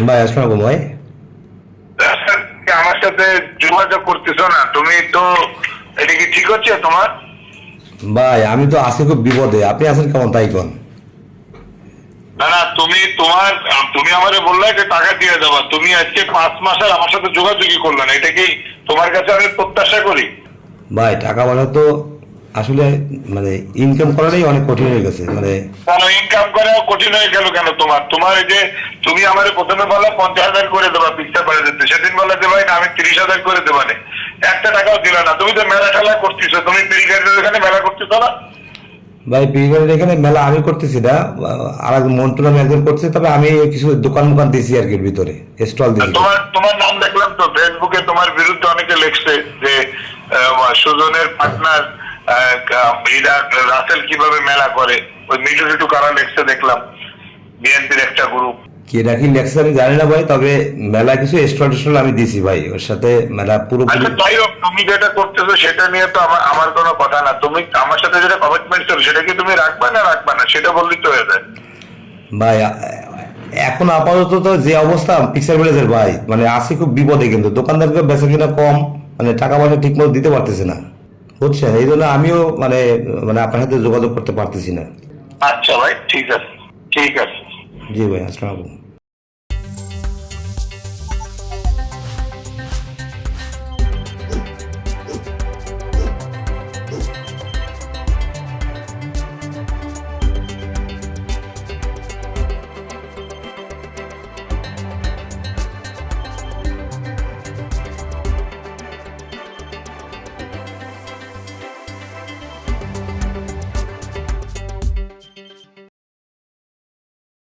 ভাই আসসালামু আলাইকুম ভাই। আমার সাথে যোগাযোগ করতেছো না তুমি তো, এটা কি ঠিক হচ্ছে তোমার? ভাই আমি তো আছি খুব বিপদে, আপনি আছেন কেমন তাই কোন? না না, তুমি আমারে বললে যে টাকা দিয়ে দেবা, তুমি আজকে 5 মাস আর আমার সাথে যোগাযোগই করলে না, এটা কি তোমার কাছে আমি প্রত্যাশা করি? ভাই টাকা পয়সা তো আসলে মানে ইনকাম করাটাই অনেক কঠিন হয়ে গেছে মানে। কেন ইনকাম করা কঠিন হয়ে গেল কেন? তোমার তোমার এই যে তুমি আমারে প্রথমে বলো 50,000 করে দেবা পিকচার করে দিতে, সেদিন বলে যে ভাই না আমি 30,000 করে দেবা না, একটা টাকাও দিল না। তুমি তো মেলা ঠেলা করতেছো, তুমি পিরিগাড়ির এখানে মেলা করতেছো না? ভাই পিরিগঞ্জের এখানে মেলা আমি করতেছি না, আর এক মন্টু নামে একজন করছে, তবে আমি কিছু দোকান মোকান দিছি আর কি, ভিতরে স্টল দিছি। তোমার তোমার নাম দেখলাম তো ফেসবুকে, তোমার বিরুদ্ধে অনেকে লিখছে যে সুজনের পার্টনার রাসেল কিভাবে মেলা করে, ওই মিটু টিটু কারা লিখছে দেখলাম, বিএনপির একটা গ্রুপ। কে রাখি লেখছে আমি জানি না ভাই, তবে মেলা কিছু স্টল টেস্টল আমি দিছি ভাই, ওর সাথে মেলা পুরোপুরি। আচ্ছা যাই হোক, তুমি যেটা করতেছো সেটা নিয়ে তো আমার আমার কোনো কথা না। তুমি আমার সাথে যেটা কমিটমেন্ট ছিল সেটা কি তুমি রাখবা না সেটা বললেই তো হয়ে যায়। ভাই এখন আপাতত তো যে অবস্থা পিকচার ভিলেজের ভাই, মানে আছি খুব বিপদে, কিন্তু দোকানদারকে বেচা কিনা কম, মানে টাকা পয়সা ঠিক মতো দিতে পারতেছে না, বুঝছেন? এই জন্য আমিও মানে মানে আপনার সাথে যোগাযোগ করতে পারতেছি না। আচ্ছা ভাই, ঠিক আছে, ঠিক আছে। জি ভাই আসসালামু আলাইকুম।